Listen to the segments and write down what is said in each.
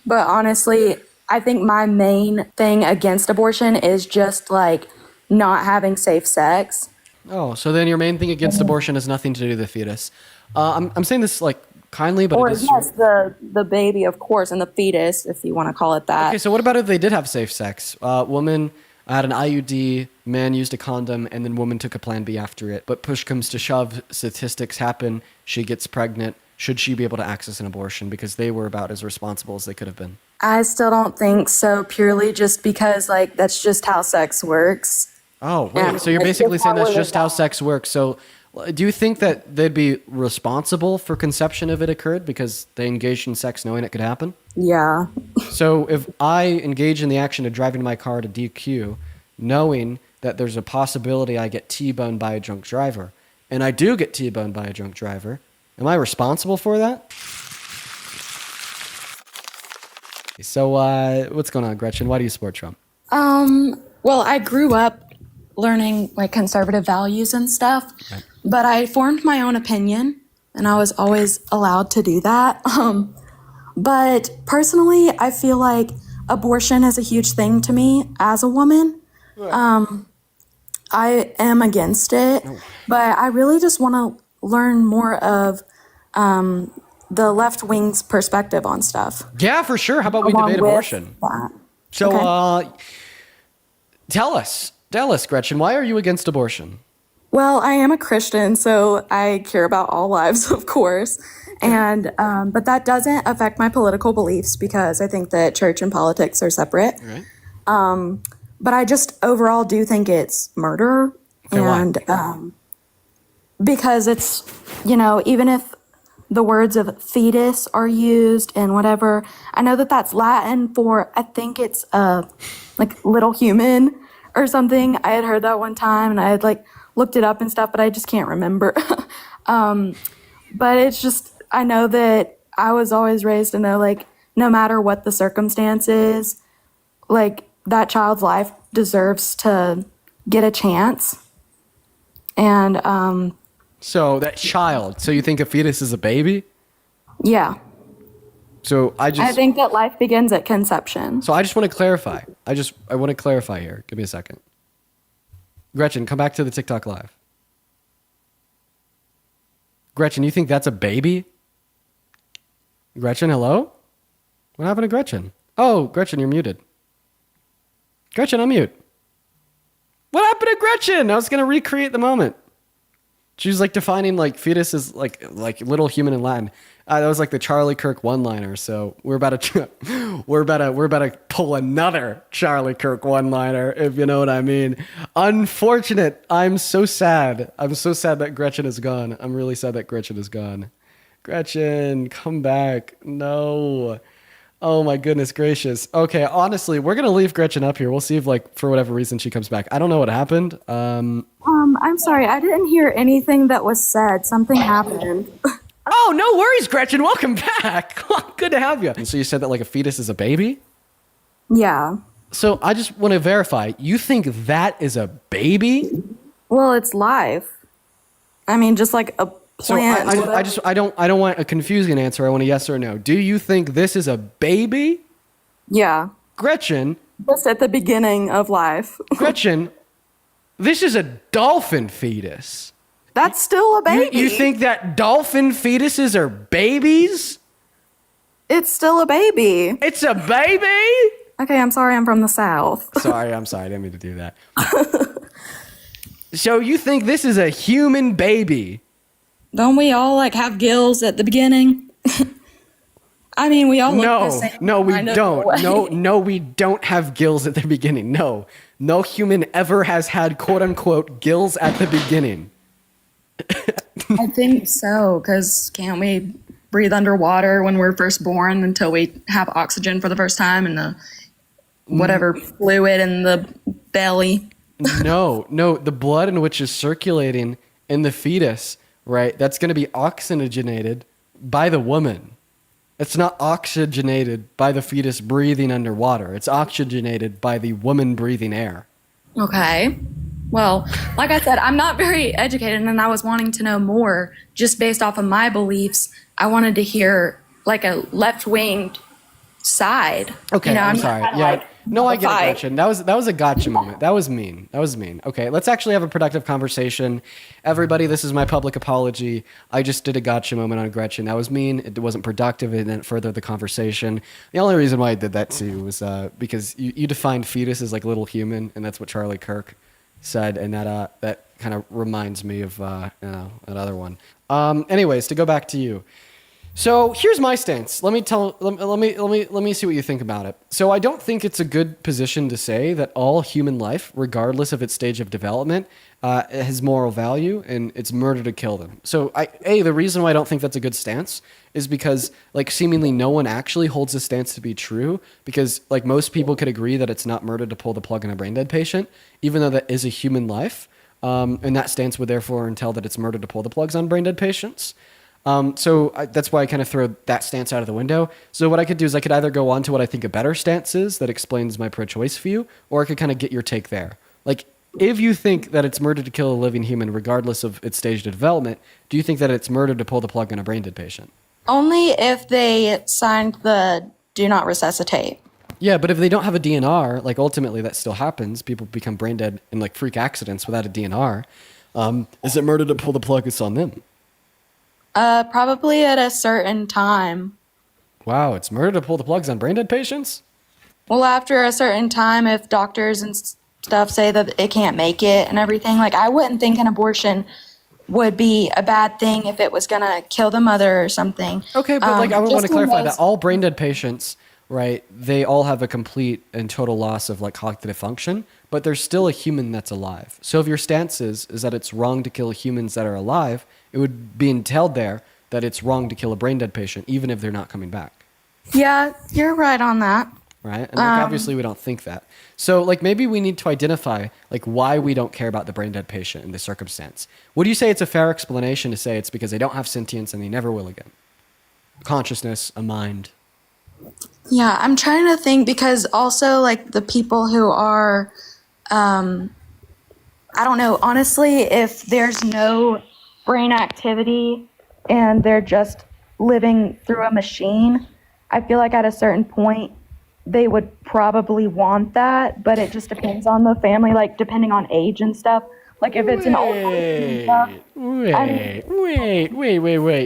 But honestly, I think my main thing against abortion is just like not having safe sex. Oh, so then your main thing against abortion has nothing to do with the fetus. I'm saying this like kindly, but it Or is. yes, the baby, of course, and the fetus, if you want to call it Okay, that. so what about if they did have safe sex? Woman had an IUD, man used a condom, and then woman took a plan B after it. But push comes to shove, statistics happen, she gets pregnant. Should she be able to access an abortion? Because they were about as responsible as they could have been. I still don't think so, purely just because like that's just how sex works. Oh, wait. And So you're it's basically just saying how that's women just how sex works. So do you think that they'd be responsible for conception if it occurred because they engaged in sex knowing it could happen? Yeah. So if I engage in the action of driving my car to DQ, knowing that there's a possibility I get T-boned by a drunk driver, and I do get T-boned by a drunk driver, am I responsible for that? So what's going on, Gretchen? Why do you support Trump? Well, I grew up learning like conservative values and stuff, Right. but I formed my own opinion and I was always allowed to do that. But personally, I feel like abortion is a huge thing to me as a woman. I am against it, but I really just want to learn more of the left wing's perspective on stuff. Yeah, for sure. How about we Along debate with abortion? that. So Okay. tell us, Gretchen, why are you against abortion? Well, I am a Christian, so I care about all lives, of course. And but that doesn't affect my political beliefs because I think that church and politics are separate. Right. But I just overall do think it's murder, Okay, why? and because it's, even if the words of fetus are used and whatever, I know that that's Latin for, I think it's like little human or something. I had heard that one time and I had like looked it up and stuff, but I just can't remember. But it's just, I know that I was always raised to know, like, no matter what the circumstances, like, that child's life deserves to get a chance. And So that child. So you think a fetus is a baby? yeah, So I I think that life begins at conception. So I just want to clarify. I want to clarify here. Give me a second. Gretchen, come back to the TikTok live. Gretchen, you think that's a baby? Gretchen, hello? What happened to Gretchen? Oh, Gretchen, you're muted. Gretchen, unmute. What happened to Gretchen? I was going to recreate the moment. She was like defining like fetus as like little human in Latin. That was like the Charlie Kirk one-liner. So we're about to pull another Charlie Kirk one-liner, if you know what I mean. Unfortunate. I'm so sad. I'm so sad that Gretchen is gone. I'm really sad that Gretchen is gone. Gretchen, come back. No. Oh my goodness gracious. Okay, honestly, we're gonna leave Gretchen up here. We'll see if like for whatever reason she comes back. I don't know what happened. I'm sorry, I didn't hear anything that was said. Something happened. Oh, no worries, Gretchen. Welcome back. Good to have you. And so you said that like a fetus is a baby? Yeah. So I just want to verify. You think that is a baby? Well, it's life. I mean, just like a So plant. I don't want a confusing answer. I want a yes or no. Do you think this is a baby? Yeah. Gretchen, Just at the beginning of life. Gretchen, this is a dolphin fetus. That's still a baby. You think that dolphin fetuses are babies? It's still a baby. It's a baby? Okay, I'm sorry, I'm from the South. Sorry, I'm sorry. I didn't mean to do that. So you think this is a human baby? Don't we all like have gills at the beginning? I mean, we all look the No, same. no, we kind of don't. way. No, we don't have gills at the beginning. No human ever has had quote unquote gills at the beginning. I think so, because can't we breathe underwater when we're first born until we have oxygen for the first time in the whatever fluid in the belly? No, the blood in which is circulating in the fetus, right? That's going to be oxygenated by the woman. It's not oxygenated by the fetus breathing underwater. It's oxygenated by the woman breathing air. Okay. Well, like I said, I'm not very educated and I was wanting to know more just based off of my beliefs. I wanted to hear like a left-winged side. Okay, You know, I'm not sorry. kinda Yeah, like, no, I get it, fight. Gretchen. That was a gotcha moment. That was mean. That was mean. Okay, let's actually have a productive conversation. Everybody, this is my public apology. I just did a gotcha moment on Gretchen. That was mean. It wasn't productive. It didn't further the conversation. The only reason why I did that too was because you defined fetus as like little human, and that's what Charlie Kirk said, and that kind of reminds me of that other one. Anyways, to go back to you. So here's my stance. Let me see what you think about it. So I don't think it's a good position to say that all human life, regardless of its stage of development, has moral value and it's murder to kill them. So the reason why I don't think that's a good stance is because like seemingly no one actually holds this stance to be true, because like most people could agree that it's not murder to pull the plug on a brain dead patient, even though that is a human life. And that stance would therefore entail that it's murder to pull the plugs on brain dead patients. That's why I kind of throw that stance out of the window. So what I could do is I could either go on to what I think a better stance is that explains my pro-choice view, or I could kind of get your take there. Like, if you think that it's murder to kill a living human regardless of its stage of development, do you think that it's murder to pull the plug on a brain dead patient? Only if they signed the do not resuscitate. Yeah, but if they don't have a DNR, like ultimately that still happens. People become brain dead in like freak accidents without a DNR. Is it murder to pull the plug? It's on them. Probably at a certain time. Wow, it's murder to pull the plugs on brain dead patients? Well, after a certain time, if doctors and stuff say that it can't make it and everything, like I wouldn't think an abortion would be a bad thing if it was gonna kill the mother or something. Okay, but like I want just to clarify because- that all brain dead patients, right, they all have a complete and total loss of like cognitive function, but there's still a human that's alive. So if your stance is that it's wrong to kill humans that are alive, it would be entailed there that it's wrong to kill a brain dead patient, even if they're not coming back. Yeah, you're right on that. Right? And like, obviously we don't think that. So like maybe we need to identify like why we don't care about the brain dead patient in this circumstance. Would you say it's a fair explanation to say it's because they don't have sentience and they never will again? Consciousness, a mind. Yeah, I'm trying to think because also like the people who are, I don't know, honestly, if there's no brain activity and they're just living through a machine, I feel like at a certain point they would probably want that, but it just depends on the family, like depending on age and stuff. Like if it's an old person and stuff, Wait.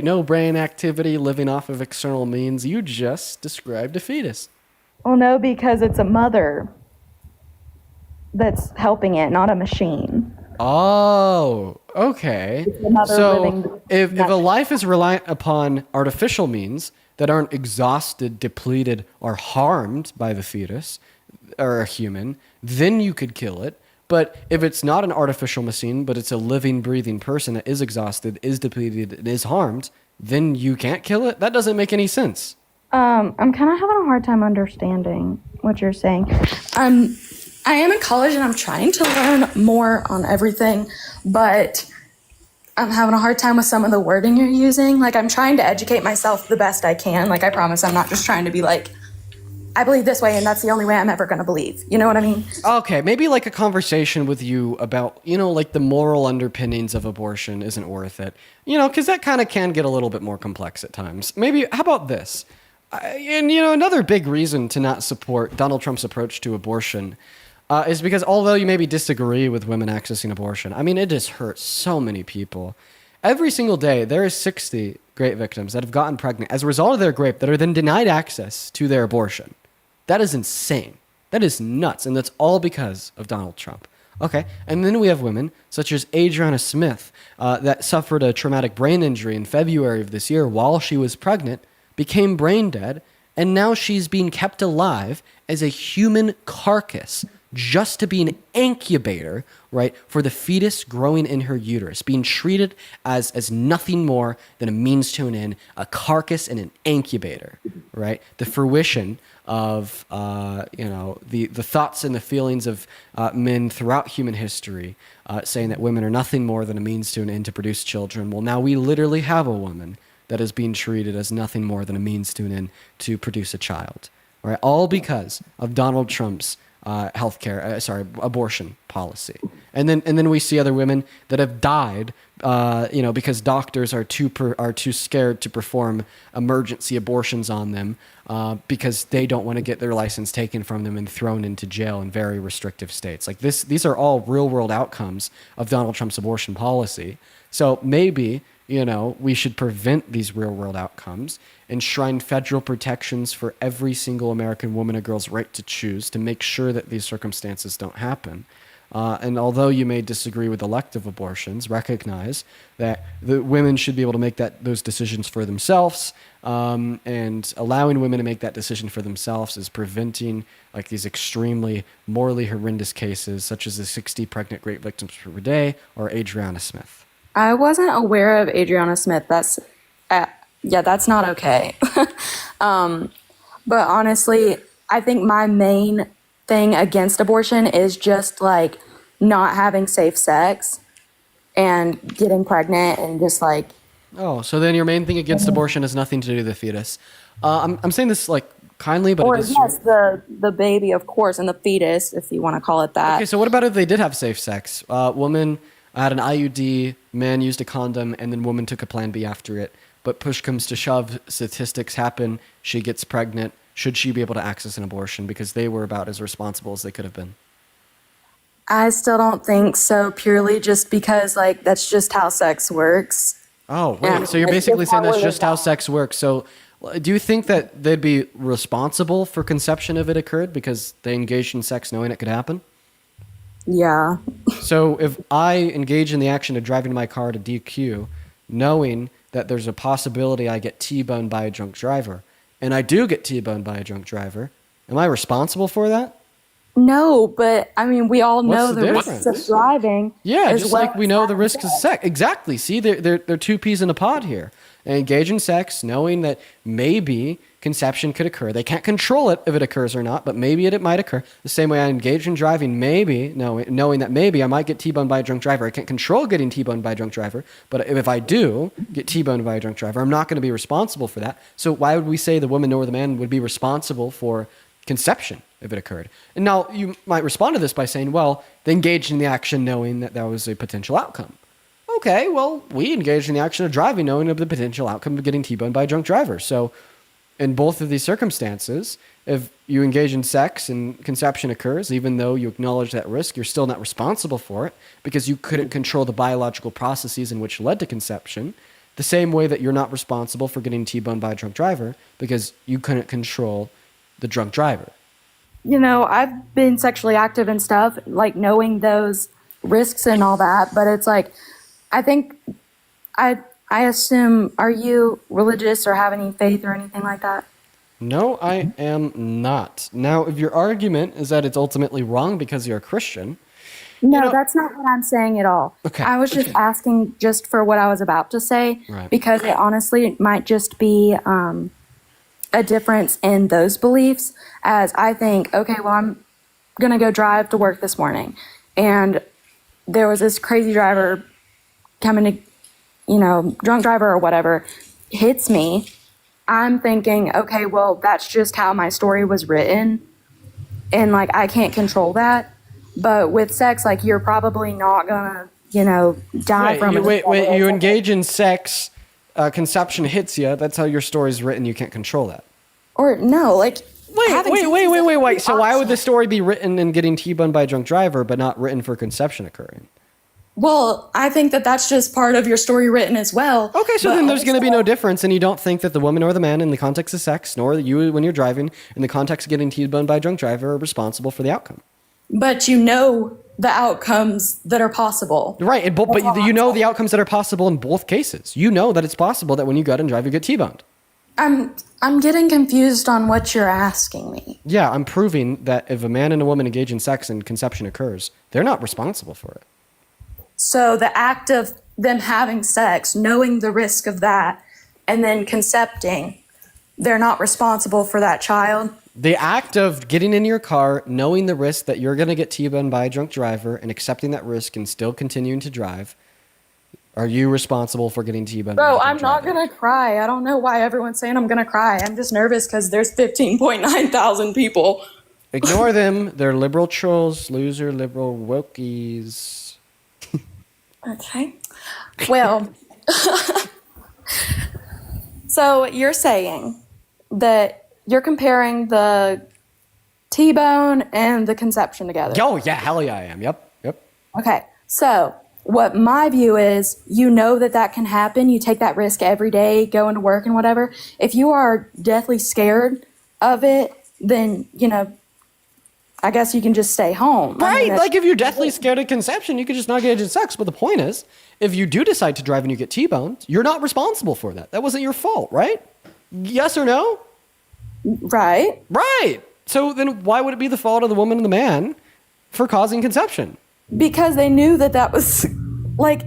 No brain activity living off of external means. You just described a fetus. well, no, because it's a mother that's helping it, not a machine. Oh, okay. another So living- if a life is reliant upon artificial means that aren't exhausted, depleted, or harmed by the fetus or a human, then you could kill it. But if it's not an artificial machine, but it's a living, breathing person that is exhausted, is depleted, and is harmed, then you can't kill it? That doesn't make any sense. I'm kind of having a hard time understanding what you're saying. I am in college and I'm trying to learn more on everything, but I'm having a hard time with some of the wording you're using. Like, I'm trying to educate myself the best I can. Like, I promise I'm not just trying to be like, I believe this way and that's the only way I'm ever going to believe. You know what I mean? Okay, maybe like a conversation with you about, like the moral underpinnings of abortion isn't worth it. Because that kind of can get a little bit more complex at times. Maybe, how about this? Another big reason to not support Donald Trump's approach to abortion is because although you maybe disagree with women accessing abortion, I mean, it just hurts so many people. Every single day, there is 60 grape victims that have gotten pregnant as a result of their grape that are then denied access to their abortion. That is insane. That is nuts. And that's all because of Donald Trump. Okay. And then we have women such as Adriana Smith that suffered a traumatic brain injury in February of this year while she was pregnant, became brain dead, and now she's being kept alive as a human carcass just to be an incubator, right, for the fetus growing in her uterus, being treated as nothing more than a means to an end, a carcass and an incubator, right? The fruition of, the thoughts and the feelings of men throughout human history saying that women are nothing more than a means to an end to produce children. Well, now we literally have a woman that is being treated as nothing more than a means to an end to produce a child, right? All because of Donald Trump's abortion policy. And then we see other women that have died, because doctors are too scared to perform emergency abortions on them because they don't want to get their license taken from them and thrown into jail in very restrictive states. Like this, these are all real world outcomes of Donald Trump's abortion policy. So maybe, we should prevent these real world outcomes, enshrine federal protections for every single American woman or girl's right to choose to make sure that these circumstances don't happen. And although you may disagree with elective abortions, recognize that the women should be able to make those decisions for themselves. And allowing women to make that decision for themselves is preventing like these extremely morally horrendous cases, such as the 60 pregnant rape victims per day or Adriana Smith. I wasn't aware of Adriana Smith. That's not okay. But honestly, I think my main thing against abortion is just like not having safe sex and getting pregnant and just like. Oh, so then your main thing against abortion has nothing to do with the fetus. I'm saying this like kindly, but Or it is yes, the baby, of course, and the fetus, if you want to call it that. Okay, so what about if they did have safe sex? Woman had an IUD, man used a condom, and then woman took a Plan B after it. But push comes to shove, statistics happen, she gets pregnant. Should she be able to access an abortion because they were about as responsible as they could have been? I still don't think so, purely just because like that's just how sex works. Oh, wait. Yeah. So you're It's basically just saying how that's women just how are. sex works. So do you think that they'd be responsible for conception if it occurred because they engaged in sex knowing it could happen? Yeah. So if I engage in the action of driving my car to DQ, knowing that there's a possibility I get T-boned by a drunk driver, and I do get T-boned by a drunk driver, am I responsible for that? No, but I mean, we all know What's the the risks difference? of driving. Yeah, as just well like we as know the having risk of sex. Exactly. See, they're two peas in a pod here. And engage in sex, knowing that maybe conception could occur. They can't control it if it occurs or not, but maybe it might occur. The same way I engage in driving, maybe knowing that maybe I might get T-boned by a drunk driver. I can't control getting T-boned by a drunk driver, but if I do get T-boned by a drunk driver, I'm not going to be responsible for that. So why would we say the woman or the man would be responsible for conception if it occurred? And now you might respond to this by saying, well, they engaged in the action knowing that was a potential outcome. Okay, well, we engaged in the action of driving knowing of the potential outcome of getting T-boned by a drunk driver. So in both of these circumstances, if you engage in sex and conception occurs, even though you acknowledge that risk, you're still not responsible for it because you couldn't control the biological processes in which led to conception, the same way that you're not responsible for getting T-boned by a drunk driver because you couldn't control the drunk driver. I've been sexually active and stuff, like knowing those risks and all that, but it's like, I think I assume, are you religious or have any faith or anything like that? No, I am not. Now, if your argument is that it's ultimately wrong because you're a Christian, No, that's not what I'm saying at all. Okay, I was just asking just for what I was about to say, Right. because it honestly might just be a difference in those beliefs. As I think, okay, well, I'm going to go drive to work this morning. And there was this crazy driver coming to, drunk driver or whatever, hits me. I'm thinking, okay, well, that's just how my story was written. And like, I can't control that. But with sex, like, you're probably not gonna, die from it. Wait, you engage in sex, conception hits you. That's how your story's written. You can't control that. Or no, like. Wait. So why would the story be written in getting T-boned by a drunk driver, but not written for conception occurring? Well, I think that that's just part of your story written as well. Okay, so then there's going to be no difference, and you don't think that the woman or the man in the context of sex, nor you when you're driving, in the context of getting T-boned by a drunk driver, are responsible for the outcome. But you know the outcomes that are possible. Right, but you know the outcomes that are possible in both cases. You know that it's possible that when you go out and drive, you get T-boned. I'm getting confused on what you're asking me. Yeah, I'm proving that if a man and a woman engage in sex and conception occurs, they're not responsible for it. So the act of them having sex, knowing the risk of that, and then concepting, they're not responsible for that child? The act of getting in your car, knowing the risk that you're going to get T-boned by a drunk driver and accepting that risk and still continuing to drive, are you responsible for getting T-boned by a Bro, drunk I'm not driver? going to cry. I don't know why everyone's saying I'm going to cry. I'm just nervous because there's 15.9 thousand people. Ignore them. They're liberal trolls, loser, liberal wokies. Okay. Well, so you're saying that you're comparing the T-bone and the conception together. Oh, yeah, hell yeah, I am. Yep. Okay. So what my view is, you know that can happen. You take that risk every day, going to work and whatever. If you are deathly scared of it, then, I guess you can just stay home. Right, like if you're deathly scared of conception, you could just not engage in sex. But the point is, if you do decide to drive and you get T-boned, you're not responsible for that. That wasn't your fault, right? Yes or no? Right. Right. So then why would it be the fault of the woman and the man for causing conception? Because they knew that was like...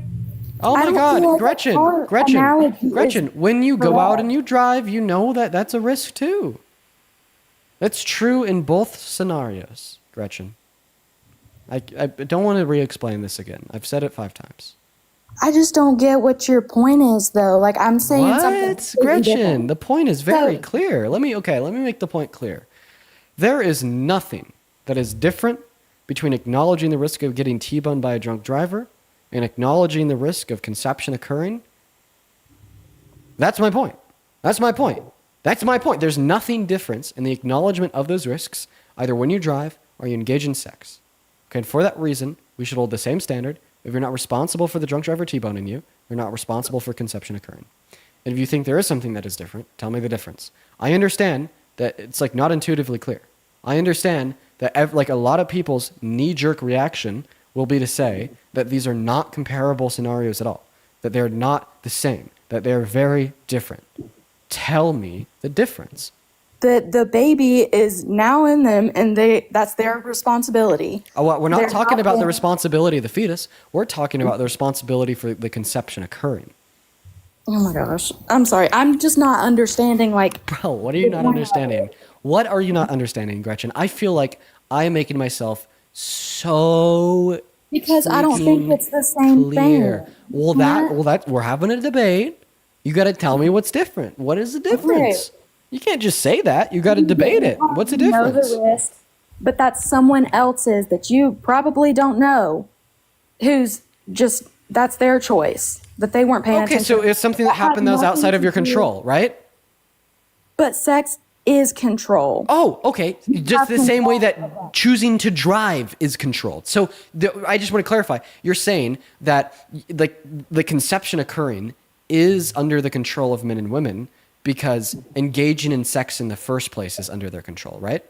Oh my God, Gretchen, when you go out and you drive, you know that that's a risk too. That's true in both scenarios, Gretchen. I don't want to re-explain this again. I've said it 5 times. I just don't get what your point is, though. Like, I'm saying something Gretchen, different. the point is very clear. Let me make the point clear. There is nothing that is different between acknowledging the risk of getting T-boned by a drunk driver and acknowledging the risk of conception occurring. That's my point. There's nothing difference in the acknowledgement of those risks, either when you drive or you engage in sex. Okay, and for that reason, we should hold the same standard. If you're not responsible for the drunk driver T-boning you, you're not responsible for conception occurring. And if you think there is something that is different, tell me the difference. I understand that it's like not intuitively clear. I understand that like a lot of people's knee-jerk reaction will be to say that these are not comparable scenarios at all, that they're not the same, that they're very different. Tell me the difference. The baby is now in them, and that's their responsibility. Oh, well, we're not talking about the responsibility of the fetus. We're talking about the responsibility for the conception occurring. Oh my gosh. I'm sorry. I'm just not understanding, like... Bro, what are you not understanding? What are you not understanding, Gretchen? I feel like I'm making myself so... Because I don't think it's the same clear. thing. Well, that we're having a debate. You got to tell me what's different. What is the difference? Okay. You can't just say that. You got to debate it. What's the difference? Know the risk, but that's someone else's that you probably don't know, who's just, that's their choice, that they weren't paying attention. Okay, so it's something that happened that was outside of your control, right? But sex is control. Oh, okay. Just the same way that choosing to drive is controlled. So I just want to clarify. You're saying that the conception occurring is under the control of men and women because engaging in sex in the first place is under their control, right?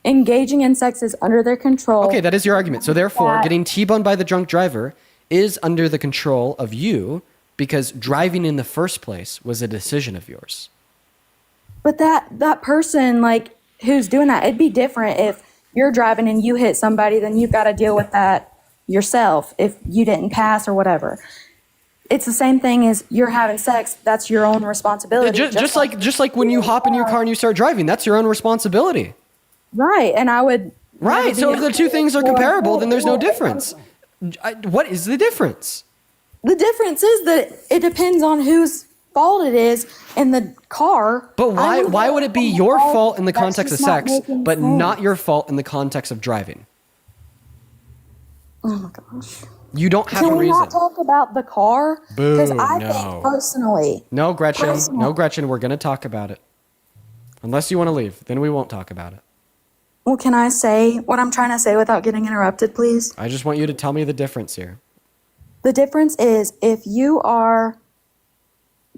Engaging in sex is under their control. Okay, that is your argument. So therefore, getting T-boned by the drunk driver is under the control of you because driving in the first place was a decision of yours. But that person, like, who's doing that, it'd be different if you're driving and you hit somebody, then you've got to deal with that yourself if you didn't pass or whatever. It's the same thing as you're having sex. That's your own responsibility. Just like when you hop in your car and you start driving, that's your own responsibility. Right, and I would... Right, so if the two things are comparable, then there's no difference. What is the difference? The difference is that it depends on whose fault it is in the car. But why would it be your fault in the context of sex, but not your fault in the context of driving? Oh my gosh. You don't have a reason. Can we not talk about the car? Boo, Because I think personally... No, Gretchen, we're going to talk about it. Unless you want to leave, then we won't talk about it. Well, can I say what I'm trying to say without getting interrupted, please? I just want you to tell me the difference here. The difference is if you are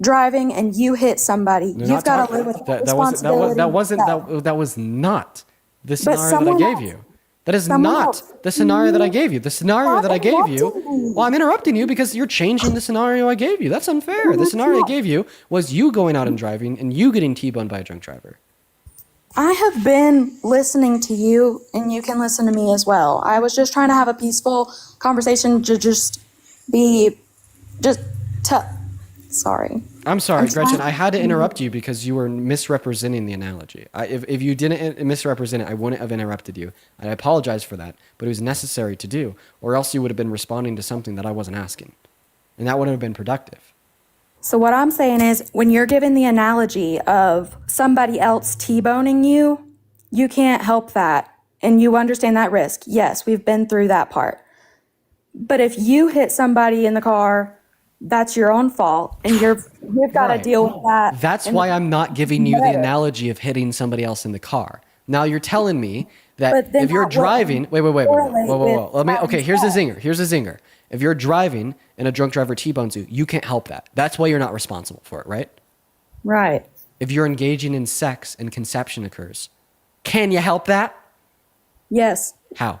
driving and you hit somebody, you've got to live with that responsibility. That was not the scenario that I gave you. That is not the scenario that I gave you. The scenario that I gave you... Well, I'm interrupting you because you're changing the scenario I gave you. That's unfair. The scenario I gave you was you going out and driving and you getting T-boned by a drunk driver. I have been listening to you, and you can listen to me as well. I was just trying to have a peaceful conversation to sorry. I'm sorry, Gretchen. I had to interrupt you because you were misrepresenting the analogy. If you didn't misrepresent it, I wouldn't have interrupted you. I apologize for that, but it was necessary to do, or else you would have been responding to something that I wasn't asking, and that wouldn't have been productive. So what I'm saying is, when you're given the analogy of somebody else T-boning you, you can't help that and you understand that risk. Yes, we've been through that part. But if you hit somebody in the car, that's your own fault, and you've got to Right. deal with that. That's and why I'm not giving you the better. analogy of hitting somebody else in the car. Now you're telling me that But then if you're that wouldn't driving, wait, correlate whoa. with Okay, here's a having zinger. Here's a zinger. If you're driving and a drunk driver T-bones you, you can't help that. That's why you're not responsible for it, right? Right. If you're engaging in sex and conception occurs, can you help that? Yes. How?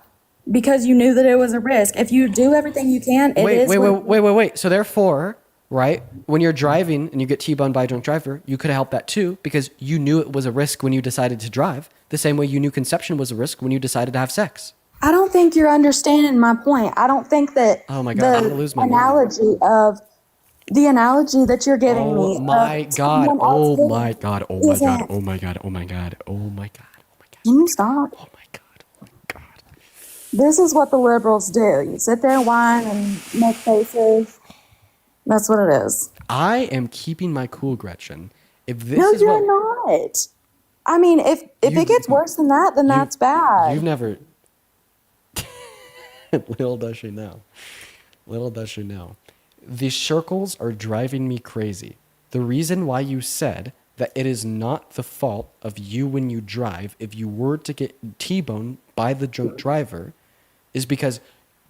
Because you knew that it was a risk. If you do everything you can, it is. Wait. So therefore, right, when you're driving and you get T-boned by a drunk driver, you could have helped that too because you knew it was a risk when you decided to drive, the same way you knew conception was a risk when you decided to have sex. I don't think you're understanding my point. I don't think that Oh my God, I'm gonna lose my mind. The analogy that you're giving me. Oh my of God. someone else Oh hitting my God. Oh my God. isn't- Oh my God. Oh my God. Oh my God. Oh my God. Can you stop? Oh my God. Oh my God. This is what the liberals do. You sit there, whine, and make faces. That's what it is. I am keeping my cool, Gretchen. If this No, is you're what not. I mean, if it gets worse than that, then that's bad. you've never. Little does she know. Little does she know. These circles are driving me crazy. The reason why you said that it is not the fault of you when you drive if you were to get T-boned by the drunk driver is because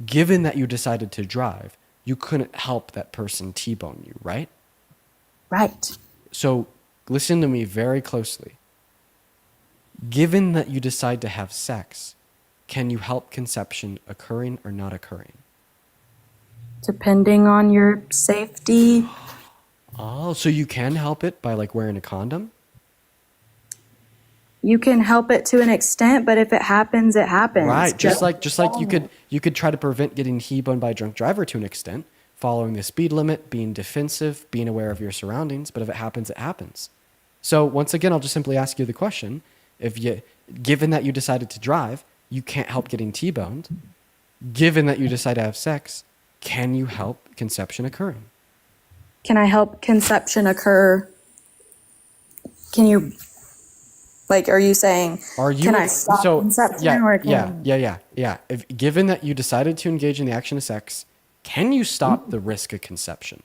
given that you decided to drive, you couldn't help that person T-bone you, right? Right. So listen to me very closely. Given that you decide to have sex, can you help conception occurring or not occurring? Depending on your safety. Oh, so you can help it by like wearing a condom? You can help it to an extent, but if it happens, it happens. Right. Just like you could try to prevent getting T-boned by a drunk driver to an extent, following the speed limit, being defensive, being aware of your surroundings, but if it happens, it happens. So once again, I'll just simply ask you the question. Given that you decided to drive, you can't help getting T-boned. Given that you decide to have sex, can you help conception occurring? Can I help conception occur? Can you, like, are you saying, can I stop conception or can Yeah. If given that you decided to engage in the action of sex, can you stop the risk of conception?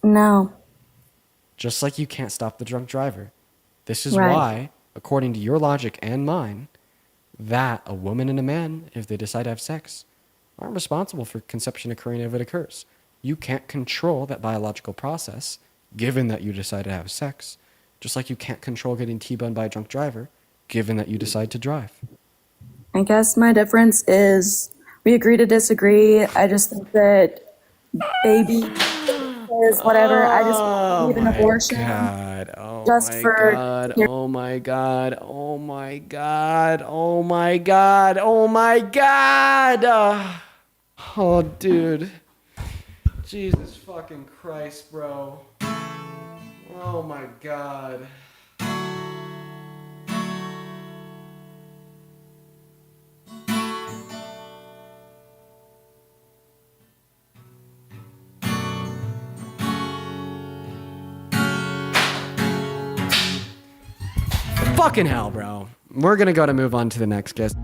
No. Just like you can't stop the drunk driver. This is Right. why, according to your logic and mine, that a woman and a man, if they decide to have sex, aren't responsible for conception occurring if it occurs. You can't control that biological process, given that you decide to have sex, just like you can't control getting T-boned by a drunk driver, given that you decide to drive. I guess my difference is we agree to disagree. I just think that baby is whatever. I just believe in abortion. God. Oh Just my for- God. Oh my God. Oh my God. Oh my God. Oh my God. Oh, dude. Jesus fucking Christ, bro. Oh my God. Fucking hell, bro. We're gonna go to move on to the next guest.